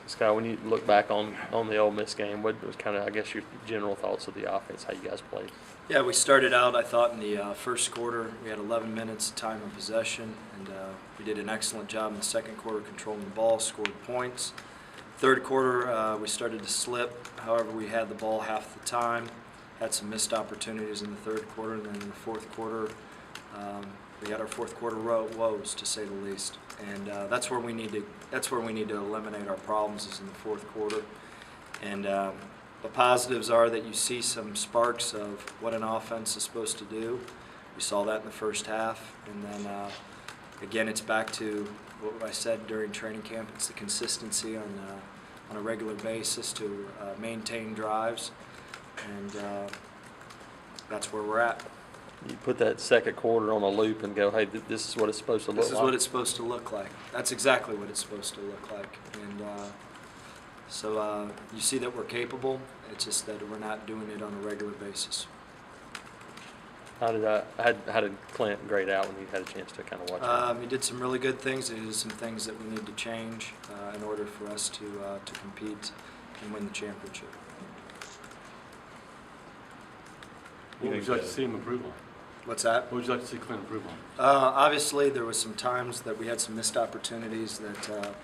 Scott, when you look back on the Ole Miss game, what was kind of, I guess, your general thoughts of the offense, how you guys played? Yeah, we started out, I thought, in the first quarter. We had 11 minutes time of possession, and we did an excellent job in the second quarter controlling the ball, scored points. Third quarter, we started to slip. However, we had the ball half the time, had some missed opportunities in the third quarter, and then in the fourth quarter, we had our fourth quarter woes, to say the least. And that's where we need to eliminate our problems, is in the fourth quarter. And the positives are that you see some sparks of what an offense is supposed to do. We saw that in the first half, and then again, it's back to what I said during training camp. It's the consistency on a regular basis to maintain drives, and that's where we're at. You put that second quarter on a loop and go, hey, this is what it's supposed to look like. This is what it's supposed to look like. That's exactly what it's supposed to look like. And so you see that we're capable. It's just that we're not doing it on a regular basis. How did Clint grade out when you had a chance to kind of watch him? He did some really good things. He did some things that we need to change in order for us to compete and win the championship. What would you like to see him improve on? What's that? What would you like to see Clint improve on? Obviously, there was some times that we had some missed opportunities that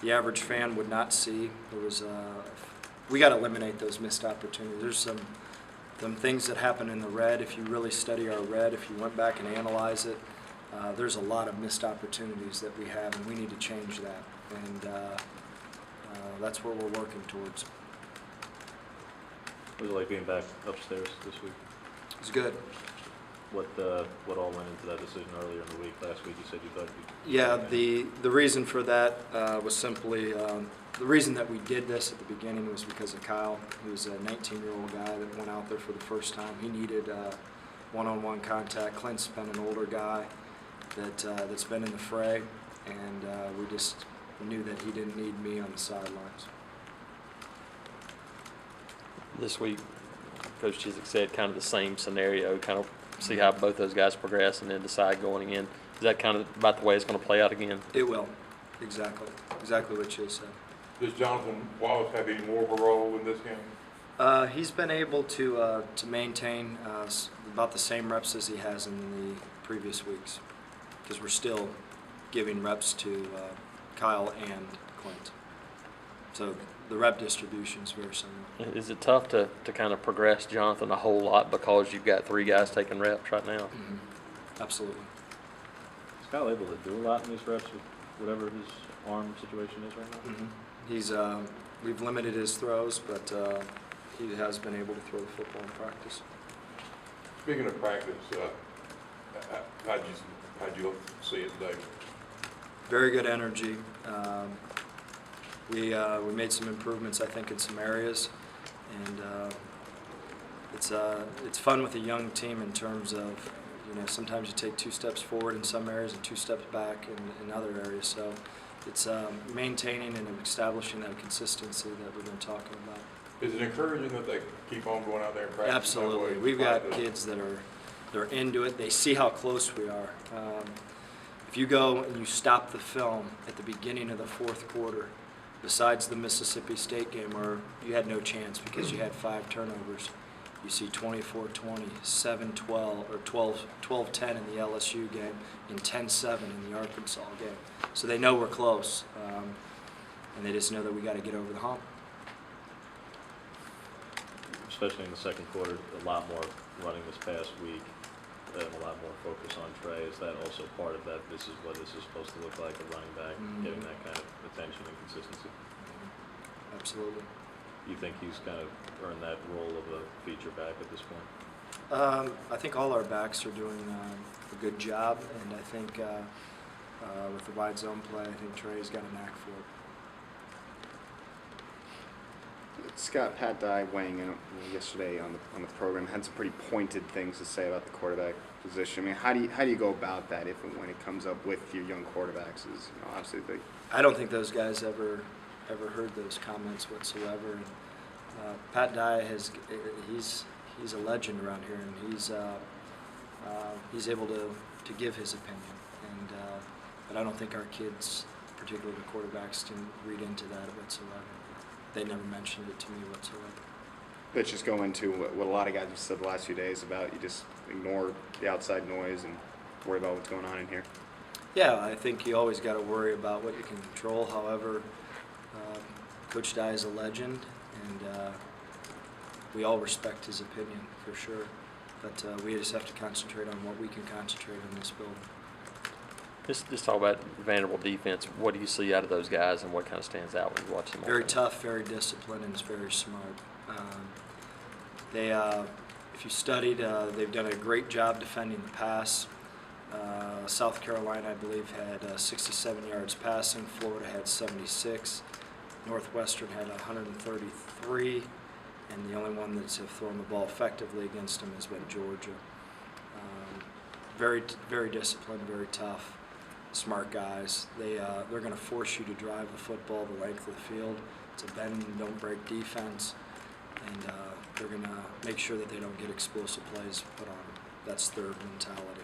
the average fan would not see. We got to eliminate those missed opportunities. There's some things that happen in the red. If you really study our red, if you went back and analyze it, there's a lot of missed opportunities that we have, and we need to change that. And that's what we're working towards. What was it like being back upstairs this week? It's good. What all went into that decision earlier in the week? Last week you said you thought you... Yeah, the reason for that was simply the reason that we did this at the beginning was because of Kyle. He was a 19-year-old guy that went out there for the first time. He needed one-on-one contact. Clint's been an older guy that's been in the fray, and we just knew that he didn't need me on the sidelines. This week, Coach Chiswick said kind of the same scenario, kind of see how both those guys progress and then decide going in. Is that kind of about the way it's going to play out again? It will. Exactly what Chiz said. Does Jonathan Wallace have any more of a role in this game? He's been able to maintain about the same reps as he has in the previous weeks, because we're still giving reps to Kyle and Clint. So the rep distribution is very similar. Is it tough to kind of progress Jonathan a whole lot because you've got three guys taking reps right now? Mm-hmm. Absolutely. Is Scott able to do a lot in these reps with whatever his arm situation is right now? Mm-hmm. We've limited his throws, but he has been able to throw the football in practice. Speaking of practice, how'd you see it today? Very good energy. We made some improvements, I think, in some areas, and it's fun with a young team in terms of, sometimes you take 2 steps forward in some areas and 2 steps back in other areas. So it's maintaining and establishing that consistency that we've been talking about. Is it encouraging that they keep on going out there and practicing? Absolutely. We've got kids that they're into it. They see how close we are. If you go and you stop the film at the beginning of the fourth quarter, besides the Mississippi State game where you had no chance because you had 5 turnovers, you see 24-20, 7-12, or 12-10 in the LSU game, and 10-7 in the Arkansas game. So they know we're close, and they just know that we got to get over the hump. Especially in the second quarter, a lot more running this past week, and a lot more focus on Trey. Is that also part of that? This is what this is supposed to look like, a running back, getting that kind of attention and consistency. Absolutely. You think he's kind of earned that role of a feature back at this point? I think all our backs are doing a good job, and I think with the wide zone play, I think Trey's got a knack for it. Scott, Pat Dye weighing in yesterday on the program had some pretty pointed things to say about the quarterback position. I mean, how do you go about that if and when it comes up with your young quarterbacks? Obviously I don't think those guys ever heard those comments whatsoever. And, Pat Dye he's a legend around here, and he's able to give his opinion. And but I don't think our kids particularly the quarterbacks didn't read into that whatsoever. They never mentioned it to me whatsoever. Let's just go into what a lot of guys have said the last few days about you just ignore the outside noise and worry about what's going on in here. Yeah, I think you always got to worry about what you can control. However, Coach Dye is a legend, and we all respect his opinion for sure. But we just have to concentrate on what we can concentrate on in this building. Just talk about Vanderbilt defense. What do you see out of those guys, and what kind of stands out when you watch them? Very tough, very disciplined, and very smart. If you studied, they've done a great job defending the pass. South Carolina, I believe, had 67 yards passing. Florida had 76. Northwestern had 133. And the only one that's have thrown the ball effectively against them has been Georgia. Very disciplined, very tough, smart guys. They're going to force you to drive the football the length of the field. It's a bend and don't break defense, and they're going to make sure that they don't get explosive plays put on them. That's their mentality.